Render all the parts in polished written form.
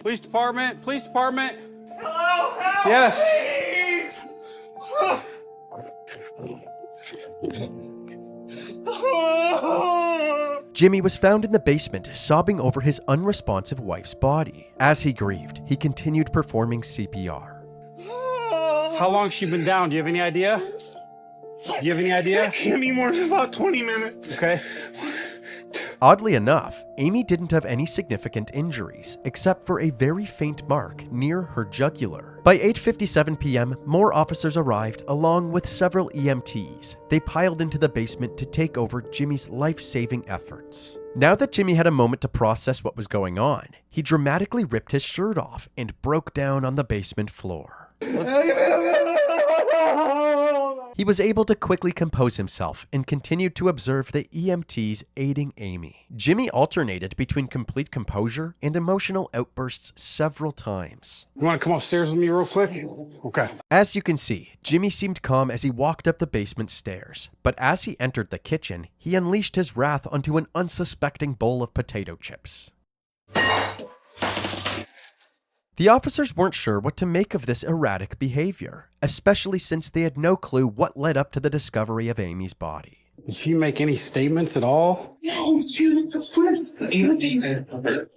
Police department, police department. Hello, help, yes. please. Jimmy was found in the basement, sobbing over his unresponsive wife's body. As he grieved, he continued performing CPR. How long has she been down? Do you have any idea? Do you have any idea? Can't be more than about 20 minutes. Okay. Oddly enough, Amy didn't have any significant injuries, except for a very faint mark near her jugular. By 8:57 p.m., more officers arrived along with several EMTs. They piled into the basement to take over Jimmy's life-saving efforts. Now that Jimmy had a moment to process what was going on, he dramatically ripped his shirt off and broke down on the basement floor. He was able to quickly compose himself and continued to observe the EMTs aiding Amy. Jimmy alternated between complete composure and emotional outbursts several times. You want to come upstairs with me real quick? Okay. As you can see, Jimmy seemed calm as he walked up the basement stairs, but as he entered the kitchen, he unleashed his wrath onto an unsuspecting bowl of potato chips. The officers weren't sure what to make of this erratic behavior, especially since they had no clue what led up to the discovery of Amy's body. Did she make any statements at all? No,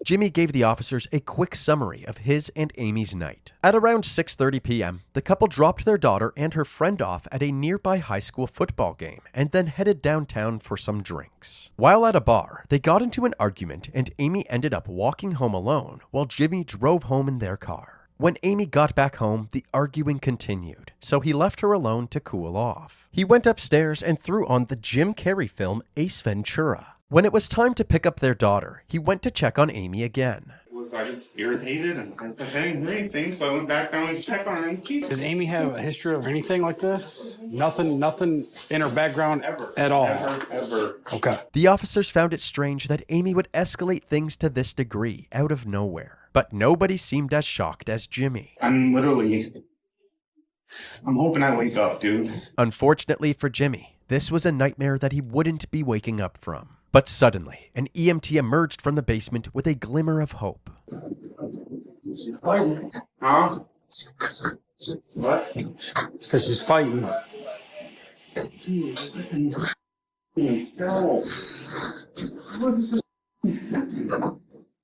Jimmy gave the officers a quick summary of his and Amy's night. At around 6:30 p.m., the couple dropped their daughter and her friend off at a nearby high school football game and then headed downtown for some drinks. While at a bar, they got into an argument and Amy ended up walking home alone while Jimmy drove home in their car. When Amy got back home, the arguing continued, so he left her alone to cool off. He went upstairs and threw on the Jim Carrey film Ace Ventura. When it was time to pick up their daughter, he went to check on Amy again. I was irritated and I didn't hear anything, so I went back down and checked on her. Does Amy have a history of anything like this? Nothing in her background at all? Ever. Okay. The officers found it strange that Amy would escalate things to this degree out of nowhere. But nobody seemed as shocked as Jimmy. I'm hoping I wake up, dude. Unfortunately for Jimmy, this was a nightmare that he wouldn't be waking up from. But suddenly, an EMT emerged from the basement with a glimmer of hope. Huh? What? Says she's fighting. No.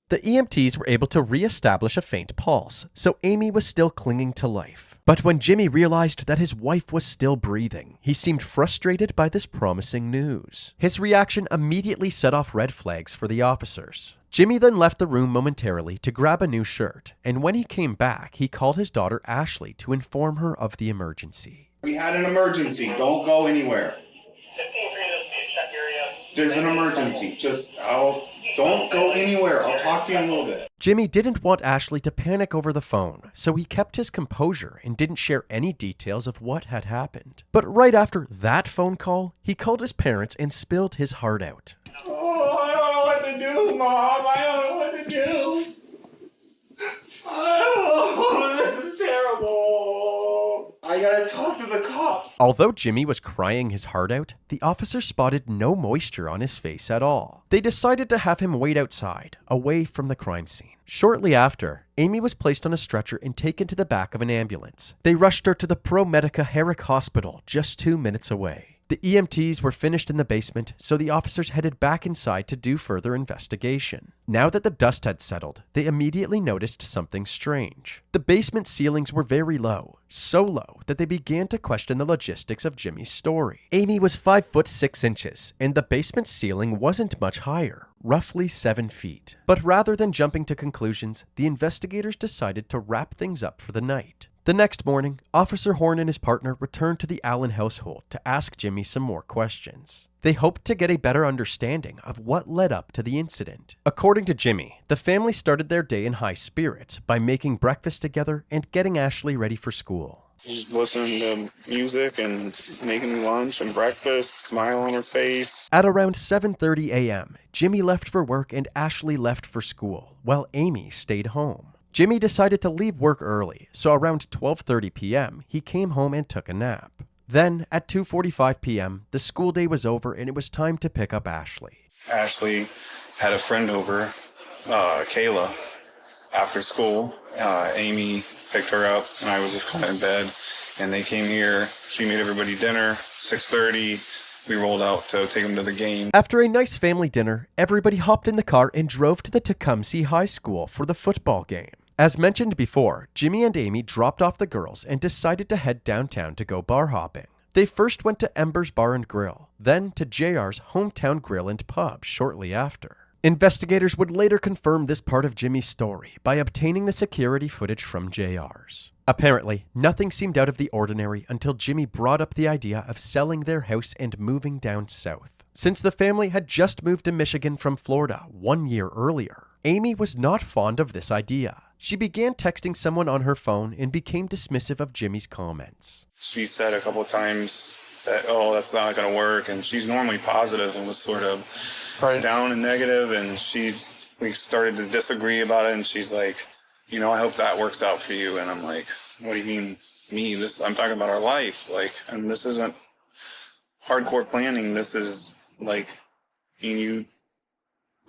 The EMTs were able to re-establish a faint pulse, so Amy was still clinging to life. But when Jimmy realized that his wife was still breathing, he seemed frustrated by this promising news. His reaction immediately set off red flags for the officers. Jimmy then left the room momentarily to grab a new shirt, and when he came back, he called his daughter Ashley to inform her of the emergency. We had an emergency. Don't go anywhere. There's an emergency. Don't go anywhere. I'll talk to you in a little bit. Jimmy didn't want Ashley to panic over the phone, so he kept his composure and didn't share any details of what had happened. But right after that phone call, he called his parents and spilled his heart out. Oh, I don't know what to do, Mom. I don't know what to do. Oh, this is terrible. I gotta talk to the cops. Although Jimmy was crying his heart out, the officers spotted no moisture on his face at all. They decided to have him wait outside, away from the crime scene. Shortly after, Amy was placed on a stretcher and taken to the back of an ambulance. They rushed her to the ProMedica Herrick Hospital, just 2 minutes away. The EMTs were finished in the basement, so the officers headed back inside to do further investigation. Now that the dust had settled, they immediately noticed something strange. The basement ceilings were very low, so low that they began to question the logistics of Jimmy's story. Amy was 5'6", and the basement ceiling wasn't much higher, roughly 7 feet. But rather than jumping to conclusions, the investigators decided to wrap things up for the night. The next morning, Officer Horn and his partner returned to the Allan household to ask Jimmy some more questions. They hoped to get a better understanding of what led up to the incident. According to Jimmy, the family started their day in high spirits by making breakfast together and getting Ashley ready for school. Just listening to music and making lunch and breakfast, smile on her face. At around 7:30 a.m., Jimmy left for work and Ashley left for school, while Amy stayed home. Jimmy decided to leave work early, so around 12:30 p.m., he came home and took a nap. Then, at 2:45 p.m., the school day was over and it was time to pick up Ashley. Ashley had a friend over, Kayla, after school, Amy picked her up, and I was just kind of in bed. And they came here. She made everybody dinner. 6:30. We rolled out to take them to the game. After a nice family dinner, everybody hopped in the car and drove to the Tecumseh High School for the football game. As mentioned before, Jimmy and Amy dropped off the girls and decided to head downtown to go bar hopping. They first went to Ember's Bar and Grill, then to JR's Hometown Grill and Pub shortly after. Investigators would later confirm this part of Jimmy's story by obtaining the security footage from JR's. Apparently, nothing seemed out of the ordinary until Jimmy brought up the idea of selling their house and moving down south. Since the family had just moved to Michigan from Florida 1 year earlier, Amy was not fond of this idea. She began texting someone on her phone and became dismissive of Jimmy's comments. She said a couple of times that, oh, that's not going to work. And she's normally positive and was sort of down and negative. And we started to disagree about it. And she's like, you know, I hope that works out for you. And I'm like, what do you mean me? I'm talking about our life. Like, and this isn't hardcore planning. This is like you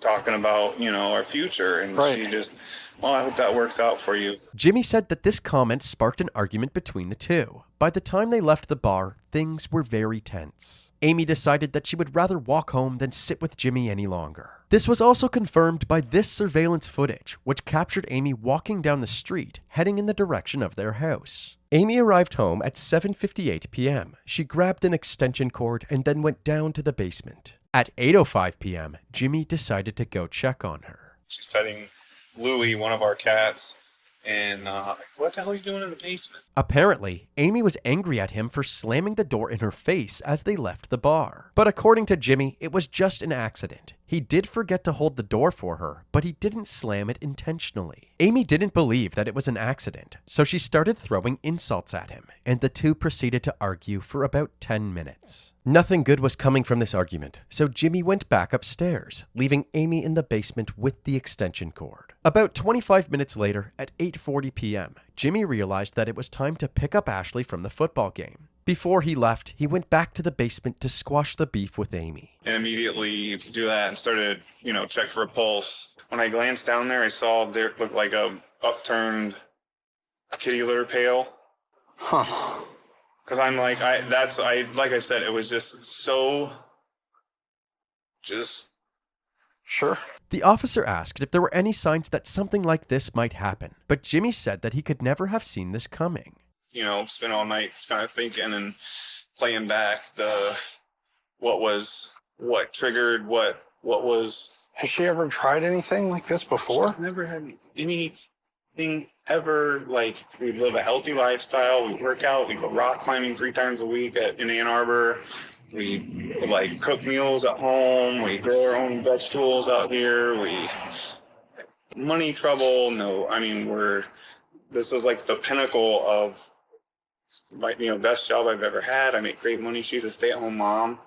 talking about, you know, our future. And she just, well, I hope that works out for you. Jimmy said that this comment sparked an argument between the two. By the time they left the bar, things were very tense. Amy decided that she would rather walk home than sit with Jimmy any longer. This was also confirmed by this surveillance footage, which captured Amy walking down the street, heading in the direction of their house. Amy arrived home at 7:58 p.m. She grabbed an extension cord and then went down to the basement. At 8:05 p.m., Jimmy decided to go check on her. She's petting Louie, one of our cats, and what the hell are you doing in the basement? Apparently, Amy was angry at him for slamming the door in her face as they left the bar. But according to Jimmy, it was just an accident. He did forget to hold the door for her, but he didn't slam it intentionally. Amy didn't believe that it was an accident, so she started throwing insults at him, and the two proceeded to argue for about 10 minutes. Nothing good was coming from this argument, so Jimmy went back upstairs, leaving Amy in the basement with the extension cord. About 25 minutes later, at 8:40 p.m., Jimmy realized that it was time to pick up Ashley from the football game. Before he left, he went back to the basement to squash the beef with Amy. And immediately do that and started, you know, check for a pulse. When I glanced down there, I saw there looked like a upturned kitty litter pail. Huh. Because I'm like, like I said, it was just so, Sure. The officer asked if there were any signs that something like this might happen, but Jimmy said that he could never have seen this coming. you know, spent all night kind of thinking and playing back what triggered what was. Has she ever tried anything like this before? Never had anything ever. Like, we live a healthy lifestyle. We work out. We go rock climbing 3 times a week in Ann Arbor. We like cook meals at home. We grow our own vegetables out here. Money trouble. No, I mean, this is like the pinnacle of, like, you know, best job I've ever had. I make great money. She's a stay-at-home mom.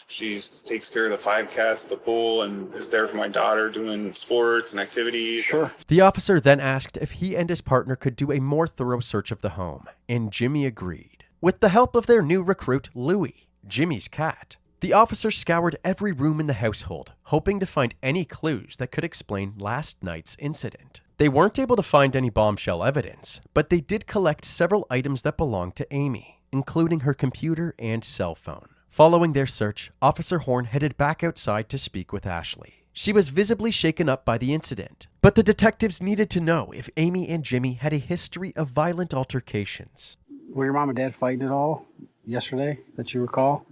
She takes care of the 5 cats, the pool, and is there for my daughter doing sports and activities. Sure. The officer then asked if he and his partner could do a more thorough search of the home, and Jimmy agreed. With the help of their new recruit, Louie, Jimmy's cat, the officer scoured every room in the household, hoping to find any clues that could explain last night's incident. They weren't able to find any bombshell evidence, but they did collect several items that belonged to Amy, including her computer and cell phone. Following their search, Officer Horn headed back outside to speak with Ashley. She was visibly shaken up by the incident, but the detectives needed to know if Amy and Jimmy had a history of violent altercations. Were your mom and dad fighting at all yesterday that you recall?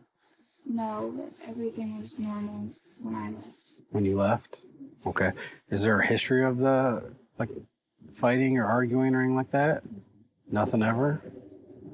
No, but everything was normal when I left. When you left? Okay. Is there a history of the, like, fighting or arguing or anything like that? Nothing ever?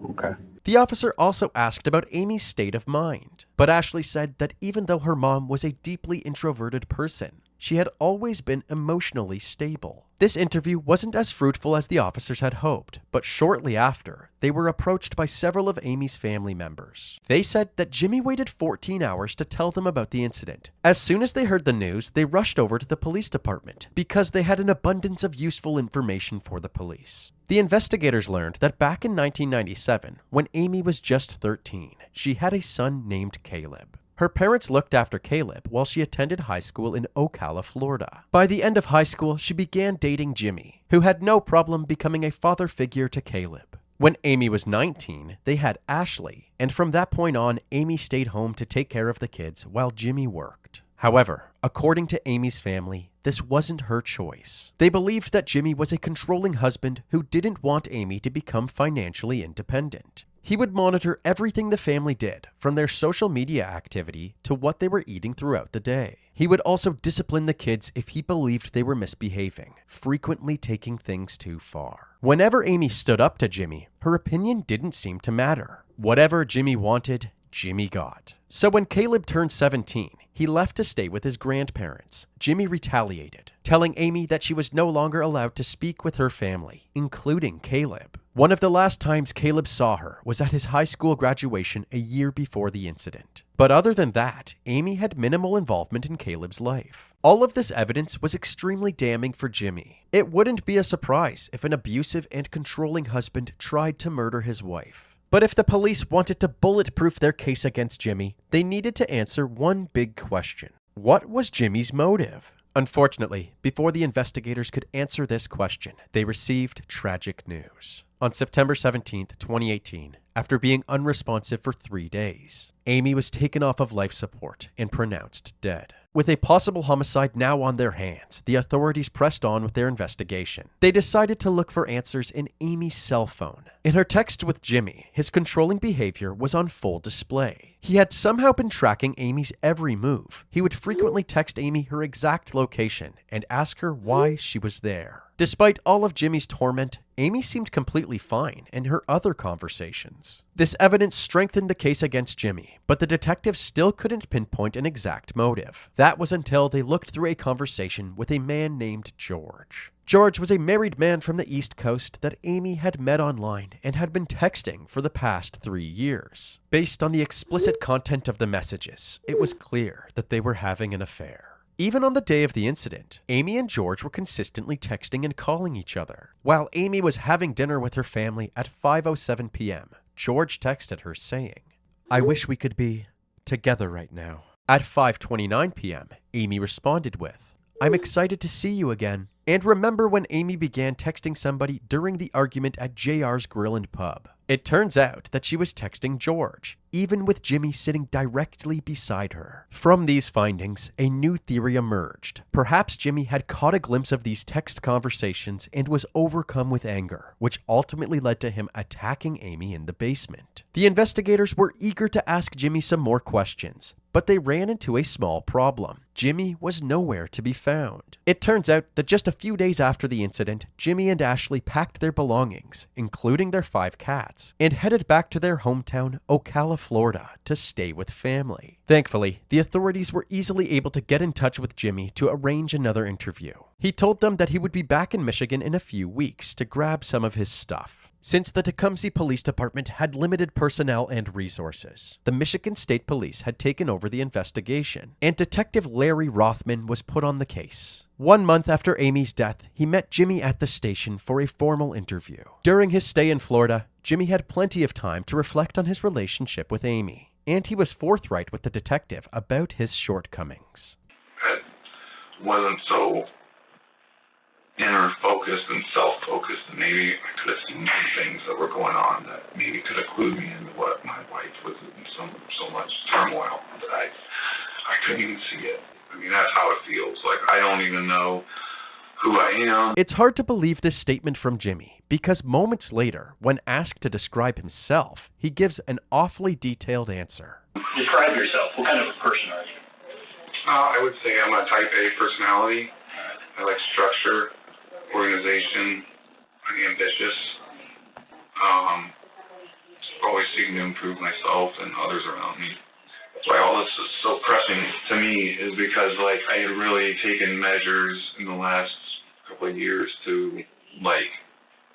Okay. The officer also asked about Amy's state of mind, but Ashley said that even though her mom was a deeply introverted person, she had always been emotionally stable. This interview wasn't as fruitful as the officers had hoped, but shortly after, they were approached by several of Amy's family members. They said that Jimmy waited 14 hours to tell them about the incident. As soon as they heard the news, they rushed over to the police department because they had an abundance of useful information for the police. The investigators learned that back in 1997, when Amy was just 13, she had a son named Caleb. Her parents looked after Caleb while she attended high school in Ocala, Florida. By the end of high school, she began dating Jimmy, who had no problem becoming a father figure to Caleb. When Amy was 19, they had Ashley, and from that point on, Amy stayed home to take care of the kids while Jimmy worked. However, according to Amy's family, this wasn't her choice. They believed that Jimmy was a controlling husband who didn't want Amy to become financially independent. He would monitor everything the family did, from their social media activity to what they were eating throughout the day. He would also discipline the kids if he believed they were misbehaving, frequently taking things too far. Whenever Amy stood up to Jimmy, her opinion didn't seem to matter. Whatever Jimmy wanted, Jimmy got. So when Caleb turned 17, he left to stay with his grandparents. Jimmy retaliated, telling Amy that she was no longer allowed to speak with her family, including Caleb. One of the last times Caleb saw her was at his high school graduation a year before the incident. But other than that, Amy had minimal involvement in Caleb's life. All of this evidence was extremely damning for Jimmy. It wouldn't be a surprise if an abusive and controlling husband tried to murder his wife. But if the police wanted to bulletproof their case against Jimmy, they needed to answer one big question. What was Jimmy's motive? Unfortunately, before the investigators could answer this question, they received tragic news. On September 17, 2018, after being unresponsive for 3 days, Amy was taken off of life support and pronounced dead. With a possible homicide now on their hands, the authorities pressed on with their investigation. They decided to look for answers in Amy's cell phone. In her text with Jimmy, his controlling behavior was on full display. He had somehow been tracking Amy's every move. He would frequently text Amy her exact location and ask her why she was there. Despite all of Jimmy's torment, Amy seemed completely fine in her other conversations. This evidence strengthened the case against Jimmy, but the detectives still couldn't pinpoint an exact motive. That was until they looked through a conversation with a man named George. George was a married man from the East Coast that Amy had met online and had been texting for the past 3 years. Based on the explicit content of the messages, it was clear that they were having an affair. Even on the day of the incident, Amy and George were consistently texting and calling each other. While Amy was having dinner with her family at 5:07 p.m., George texted her saying, "I wish we could be together right now." At 5:29 p.m., Amy responded with, "I'm excited to see you again." And remember when Amy began texting somebody during the argument at JR's Grill and Pub? It turns out that she was texting George, even with Jimmy sitting directly beside her. From these findings, a new theory emerged. Perhaps Jimmy had caught a glimpse of these text conversations and was overcome with anger, which ultimately led to him attacking Amy in the basement. The investigators were eager to ask Jimmy some more questions, but they ran into a small problem. Jimmy was nowhere to be found. It turns out that just a few days after the incident, Jimmy and Ashley packed their belongings, including their 5 cats, and headed back to their hometown, Ocala, Florida, to stay with family. Thankfully, the authorities were easily able to get in touch with Jimmy to arrange another interview. He told them that he would be back in Michigan in a few weeks to grab some of his stuff. Since the Tecumseh Police Department had limited personnel and resources, the Michigan State Police had taken over the investigation, and Detective Larry Rothman was put on the case. 1 month after Amy's death, he met Jimmy at the station for a formal interview. During his stay in Florida, Jimmy had plenty of time to reflect on his relationship with Amy, and he was forthright with the detective about his shortcomings. I wasn't so inner focused and self-focused, and maybe I could have seen some things that were going on that maybe could have clued me into what my wife was in so much turmoil that I couldn't even see it. I mean, that's how it feels. Like, I don't even know who I am. It's hard to believe this statement from Jimmy, because moments later, when asked to describe himself, he gives an awfully detailed answer. Describe yourself. What kind of a person are you? I would say I'm a type A personality. I like structure, organization. I'm ambitious. Always seeking to improve myself and others around me. That's why all this is so pressing to me, is because like I had really taken measures in the last couple of years to like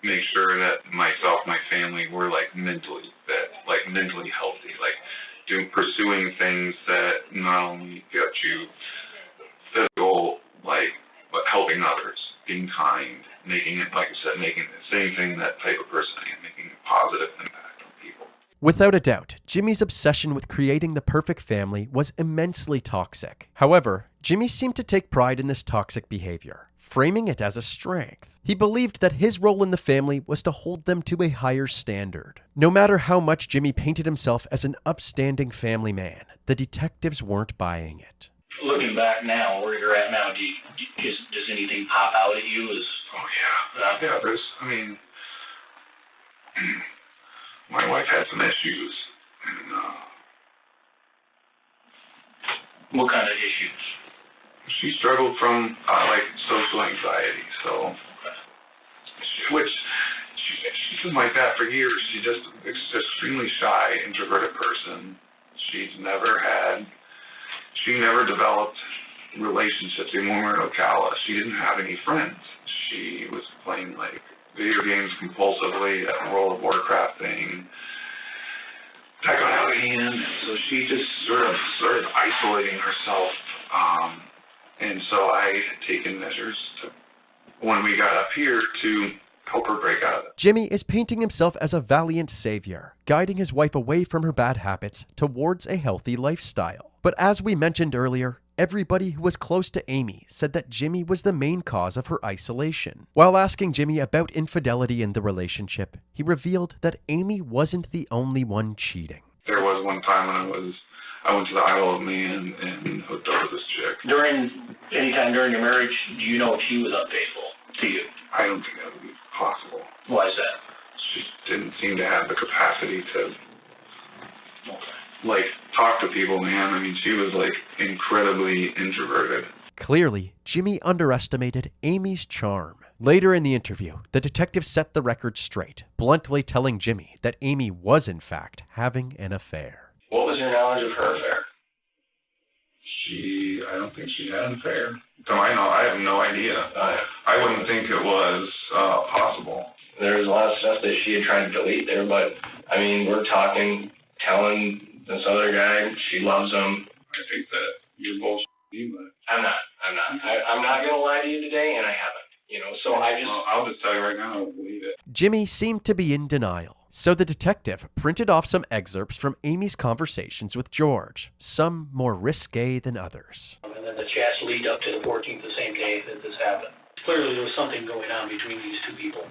make sure that myself, my family were like mentally fit, like mentally healthy, like pursuing things that not only get you physical, like, but helping others, being kind, making it, like I said, making the same thing, that type of person I am, making a positive impact on people. Without a doubt, Jimmy's obsession with creating the perfect family was immensely toxic. However, Jimmy seemed to take pride in this toxic behavior, framing it as a strength. He believed that his role in the family was to hold them to a higher standard. No matter how much Jimmy painted himself as an upstanding family man, the detectives weren't buying it. Looking back now, where you're at now, does anything pop out at you? Yeah, there's, my wife had some issues, and What kind of issues? she struggled from social anxiety. So, she's been like that for years. She's just extremely shy, introverted person. She never developed relationships in Ocala. She didn't have any friends. She was playing video games compulsively, that World of Warcraft thing. That got out of hand, so she just sort of started isolating herself. And so I had taken measures when we got up here to help her break out of it. Jimmy is painting himself as a valiant savior, guiding his wife away from her bad habits towards a healthy lifestyle. But as we mentioned earlier, everybody who was close to Amy said that Jimmy was the main cause of her isolation. While asking Jimmy about infidelity in the relationship, he revealed that Amy wasn't the only one cheating. There was one time when I went to the Isle of Man and hooked up with this chick. Anytime during your marriage, do you know if she was unfaithful to you? I don't think that would be possible. Why is that? She didn't seem to have the capacity to talk to people, man. She was incredibly introverted. Clearly, Jimmy underestimated Amy's charm. Later in the interview, the detective set the record straight, bluntly telling Jimmy that Amy was in fact having an affair. What was your knowledge of her affair? I don't think she had an affair. To my knowledge, I have no idea. I wouldn't think it was possible. There was a lot of stuff that she had tried to delete there, but we're talking, telling this other guy she loves him. I think that you're bullshit, but I'm not. I'm not gonna lie to you today, and I haven't. So I'll just tell you right now, I don't believe it. Jimmy seemed to be in denial, so the detective printed off some excerpts from Amy's conversations with George, some more risque than others. And then the chats lead up to the 14th, the same day that this happened. Clearly there was something going on between these two people.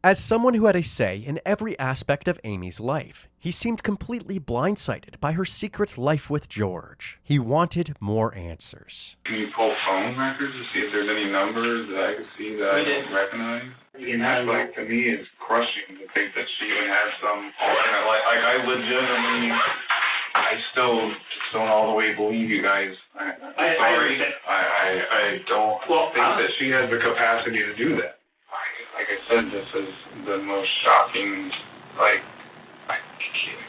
As someone who had a say in every aspect of Amy's life, he seemed completely blindsided by her secret life with George. He wanted more answers. Can you pull phone records to see if there's any numbers that I can see that I don't recognize? And that's to me, it's crushing to think that she even has some alternate life. I legitimately, I still don't all the way believe you guys. I'm sorry. I don't think that she has the capacity to do that. Like I said, this is the most shocking, I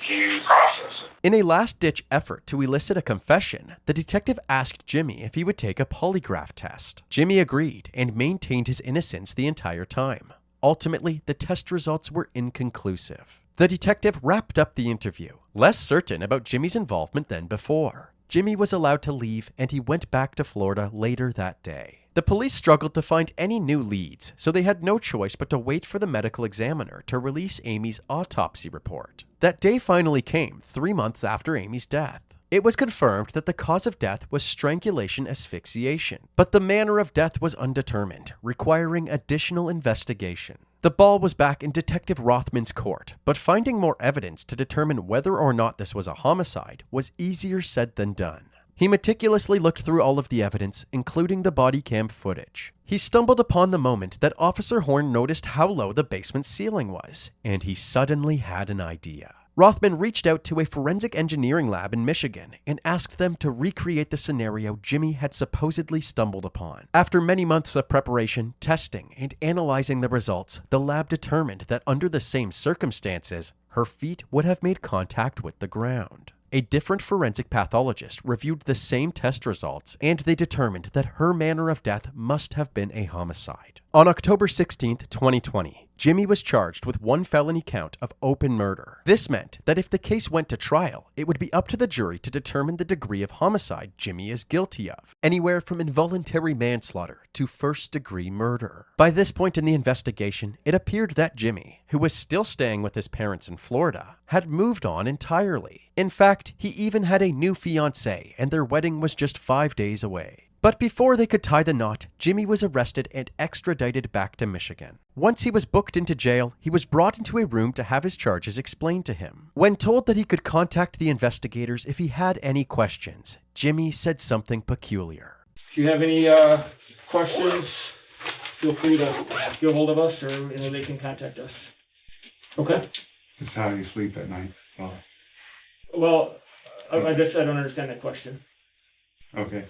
can't even process it. In a last-ditch effort to elicit a confession, the detective asked Jimmy if he would take a polygraph test. Jimmy agreed and maintained his innocence the entire time. Ultimately, the test results were inconclusive. The detective wrapped up the interview, less certain about Jimmy's involvement than before. Jimmy was allowed to leave, and he went back to Florida later that day. The police struggled to find any new leads, so they had no choice but to wait for the medical examiner to release Amy's autopsy report. That day finally came, 3 months after Amy's death. It was confirmed that the cause of death was strangulation asphyxiation, but the manner of death was undetermined, requiring additional investigation. The ball was back in Detective Rothman's court, but finding more evidence to determine whether or not this was a homicide was easier said than done. He meticulously looked through all of the evidence, including the body cam footage. He stumbled upon the moment that Officer Horn noticed how low the basement ceiling was, and he suddenly had an idea. Rothman reached out to a forensic engineering lab in Michigan and asked them to recreate the scenario Jimmy had supposedly stumbled upon. After many months of preparation, testing, and analyzing the results, the lab determined that under the same circumstances, her feet would have made contact with the ground. A different forensic pathologist reviewed the same test results, and they determined that her manner of death must have been a homicide. On October 16th, 2020, Jimmy was charged with one felony count of open murder. This meant that if the case went to trial, it would be up to the jury to determine the degree of homicide Jimmy is guilty of, anywhere from involuntary manslaughter to first-degree murder. By this point in the investigation, it appeared that Jimmy, who was still staying with his parents in Florida, had moved on entirely. In fact, he even had a new fiancée, and their wedding was just 5 days away. But before they could tie the knot, Jimmy was arrested and extradited back to Michigan. Once he was booked into jail, he was brought into a room to have his charges explained to him. When told that he could contact the investigators if he had any questions, Jimmy said something peculiar. If you have any questions, feel free to get a hold of us, or they can contact us. Okay? Just how you sleep at night. Oh. Well, I guess I don't understand that question. Okay.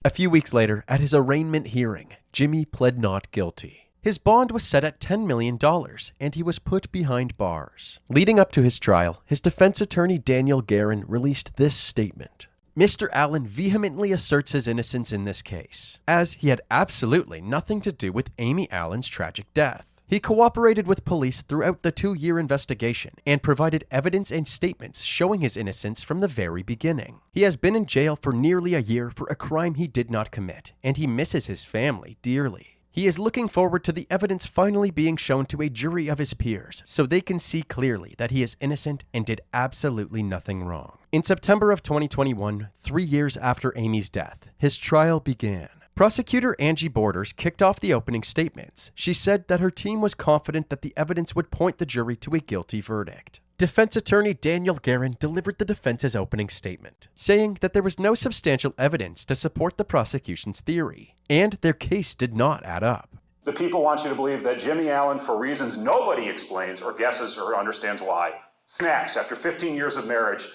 A few weeks later, at his arraignment hearing, Jimmy pled not guilty. His bond was set at $10 million, and he was put behind bars. Leading up to his trial, his defense attorney Daniel Guerin released this statement. Mr. Allan vehemently asserts his innocence in this case, as he had absolutely nothing to do with Amy Allan's tragic death. He cooperated with police throughout the 2-year investigation and provided evidence and statements showing his innocence from the very beginning. He has been in jail for nearly a year for a crime he did not commit, and he misses his family dearly. He is looking forward to the evidence finally being shown to a jury of his peers so they can see clearly that he is innocent and did absolutely nothing wrong. In September of 2021, 3 years after Amy's death, his trial began. Prosecutor Angie Borders kicked off the opening statements. She said that her team was confident that the evidence would point the jury to a guilty verdict. Defense attorney Daniel Guerin delivered the defense's opening statement, saying that there was no substantial evidence to support the prosecution's theory, and their case did not add up. The people want you to believe that Jimmy Allan, for reasons nobody explains or guesses or understands why, snaps after 15 years of marriage,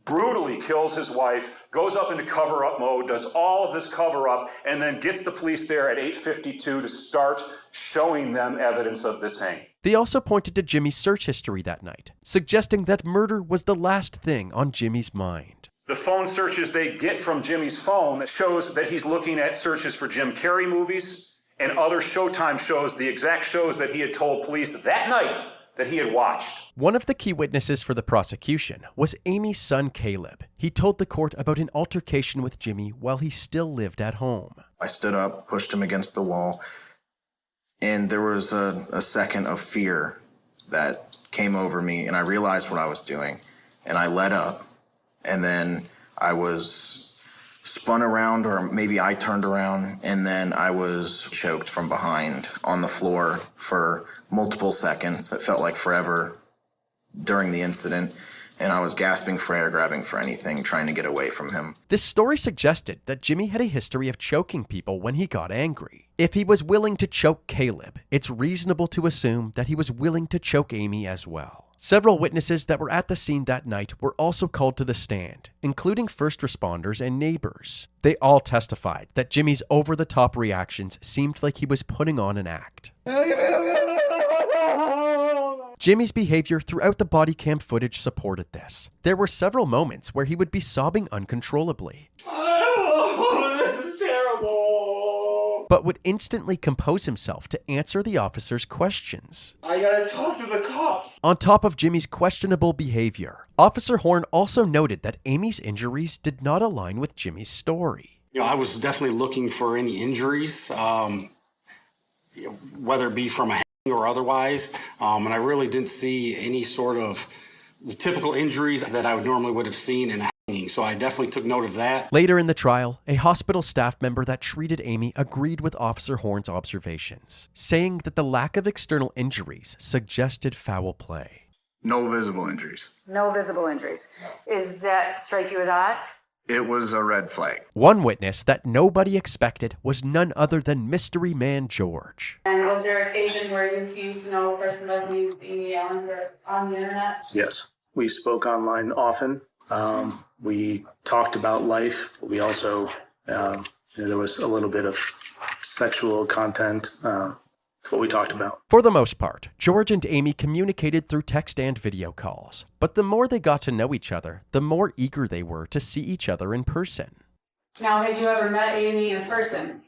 brutally kills his wife, goes up into cover-up mode, does all of this cover-up, and then gets the police there at 8:52 to start showing them evidence of this hanging. They also pointed to Jimmy's search history that night, suggesting that murder was the last thing on Jimmy's mind. The phone searches they get from Jimmy's phone shows that he's looking at searches for Jim Carrey movies and other Showtime shows, the exact shows that he had told police that night that he had watched. One of the key witnesses for the prosecution was Amy's son Caleb. He told the court about an altercation with Jimmy while he still lived at home. I stood up, pushed him against the wall, and there was a second of fear that came over me, and I realized what I was doing, and I let up, and then I was spun around, or maybe I turned around, and then I was choked from behind on the floor for multiple seconds. It felt like forever during the incident, and I was gasping for air, grabbing for anything, trying to get away from him. This story suggested that Jimmy had a history of choking people when he got angry. If he was willing to choke Caleb, it's reasonable to assume that he was willing to choke Amy as well. Several witnesses that were at the scene that night were also called to the stand, including first responders and neighbors. They all testified that Jimmy's over-the-top reactions seemed like he was putting on an act. Jimmy's behavior throughout the body cam footage supported this. There were several moments where he would be sobbing uncontrollably, This is terrible. but would instantly compose himself to answer the officer's questions. I gotta talk to the cops. On top of Jimmy's questionable behavior, Officer Horn also noted that Amy's injuries did not align with Jimmy's story. I was definitely looking for any injuries, whether it be from a hang or otherwise, and I really didn't see any sort of typical injuries that I normally would have seen in a hanging, so I definitely took note of that. Later in the trial, a hospital staff member that treated Amy agreed with Officer Horn's observations, saying that the lack of external injuries suggested foul play. No visible injuries. No visible injuries. Is that strike you as odd? It was a red flag. One witness that nobody expected was none other than Mystery Man George. And was there an occasion where you came to know a person like Amy Allan on the internet? Yes. We spoke online often. We talked about life. We also, there was a little bit of sexual content. That's what we talked about. For the most part, George and Amy communicated through text and video calls, but the more they got to know each other, the more eager they were to see each other in person. Now, had you ever met Amy in person?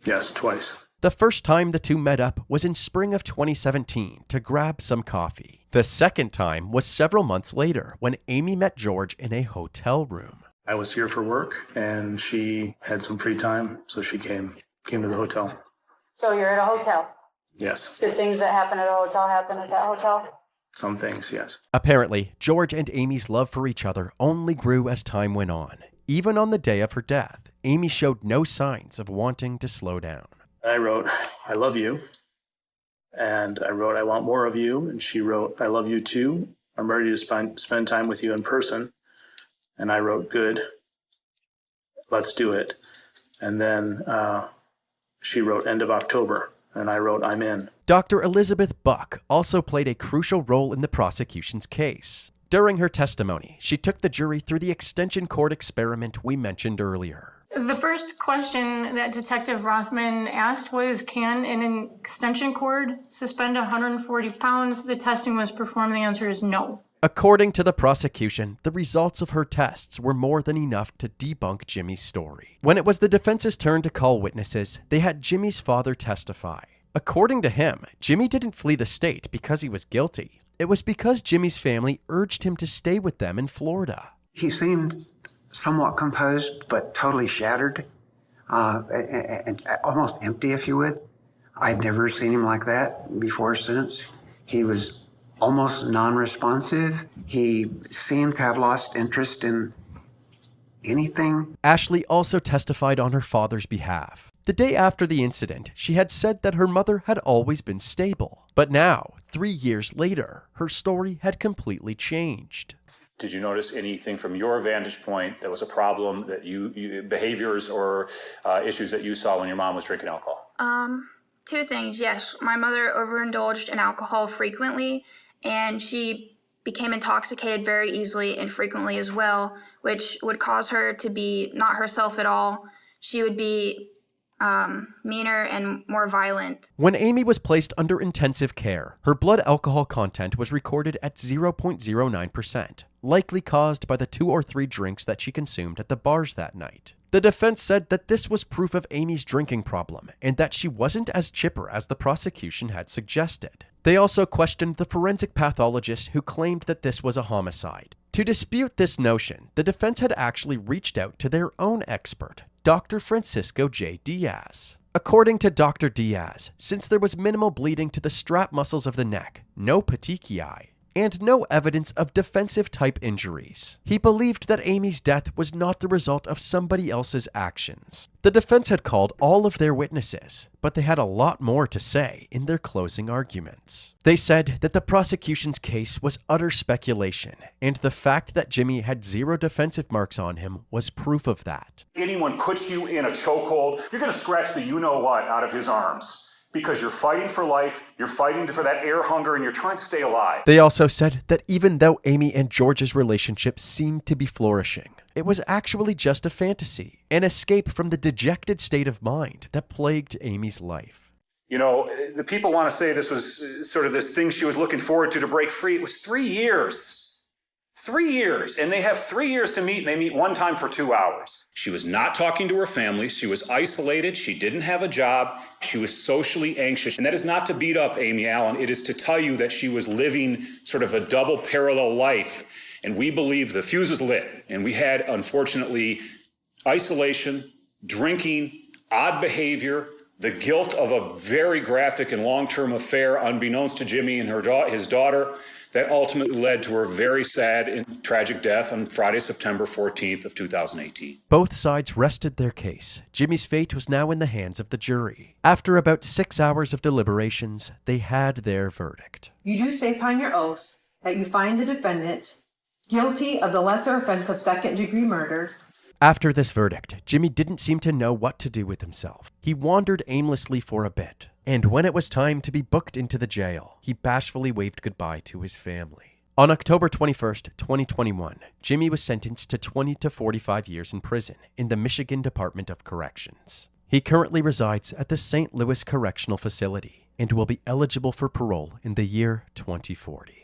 Yes, twice. The first time the two met up was in spring of 2017 to grab some coffee. The second time was several months later when Amy met George in a hotel room. I was here for work, and she had some free time, so she came to the hotel. So you're at a hotel? Yes, Did things that happen at a hotel happen at that hotel? some things, yes. Apparently, George and Amy's love for each other only grew as time went on. Even on the day of her death, Amy showed no signs of wanting to slow down. I wrote, I love you. And I wrote, I want more of you. And she wrote, I love you too. I'm ready to spend time with you in person. And I wrote, good. Let's do it. And then she wrote, end of October. And I wrote, I'm in. Dr. Elizabeth Buck also played a crucial role in the prosecution's case. During her testimony, she took the jury through the extension cord experiment we mentioned earlier. The first question that Detective Rothman asked was, can an extension cord suspend 140 pounds? The testing was performed. The answer is no. According to the prosecution, the results of her tests were more than enough to debunk Jimmy's story. When it was the defense's turn to call witnesses, they had Jimmy's father testify. According to him, Jimmy didn't flee the state because he was guilty. It was because Jimmy's family urged him to stay with them in Florida. He seemed somewhat composed, but totally shattered, and almost empty, if you would. I'd never seen him like that before or since. He was almost non-responsive. He seemed to have lost interest in anything. Ashley also testified on her father's behalf. The day after the incident, she had said that her mother had always been stable. But now, 3 years later, her story had completely changed. Did you notice anything from your vantage point that was a problem that you behaviors or issues that you saw when your mom was drinking alcohol? Two things. Yes, my mother overindulged in alcohol frequently, and she became intoxicated very easily and frequently as well, which would cause her to be not herself at all. She would be meaner and more violent. When Amy was placed under intensive care, her blood alcohol content was recorded at 0.09%, likely caused by the 2 or 3 drinks that she consumed at the bars that night. The defense said that this was proof of Amy's drinking problem and that she wasn't as chipper as the prosecution had suggested. They also questioned the forensic pathologist who claimed that this was a homicide. To dispute this notion, the defense had actually reached out to their own expert, Dr. Francisco J. Diaz. According to Dr. Diaz, since there was minimal bleeding to the strap muscles of the neck, no petechiae, and no evidence of defensive-type injuries, he believed that Amy's death was not the result of somebody else's actions. The defense had called all of their witnesses, but they had a lot more to say in their closing arguments. They said that the prosecution's case was utter speculation, and the fact that Jimmy had 0 defensive marks on him was proof of that. Anyone puts you in a chokehold, you're going to scratch the you-know-what out of his arms. Because you're fighting for life, you're fighting for that air hunger, and you're trying to stay alive. They also said that even though Amy and George's relationship seemed to be flourishing, it was actually just a fantasy, an escape from the dejected state of mind that plagued Amy's life. You know, the people want to say this was sort of this thing she was looking forward to break free. It was 3 years. 3 years, and they have 3 years to meet, and they meet one time for 2 hours. She was not talking to her family. She was isolated. She didn't have a job. She was socially anxious. And that is not to beat up Amy Allan. It is to tell you that she was living sort of a double parallel life. And we believe the fuse was lit. And we had, unfortunately, isolation, drinking, odd behavior, the guilt of a very graphic and long-term affair unbeknownst to Jimmy and his daughter, that ultimately led to her very sad and tragic death on Friday, September 14th of 2018. Both sides rested their case. Jimmy's fate was now in the hands of the jury. After about 6 hours of deliberations, they had their verdict. You do say upon your oath that you find the defendant guilty of the lesser offense of second-degree murder. After this verdict, Jimmy didn't seem to know what to do with himself. He wandered aimlessly for a bit, and when it was time to be booked into the jail, he bashfully waved goodbye to his family. On October 21st, 2021, Jimmy was sentenced to 20 to 45 years in prison in the Michigan Department of Corrections. He currently resides at the St. Louis Correctional Facility and will be eligible for parole in the year 2040.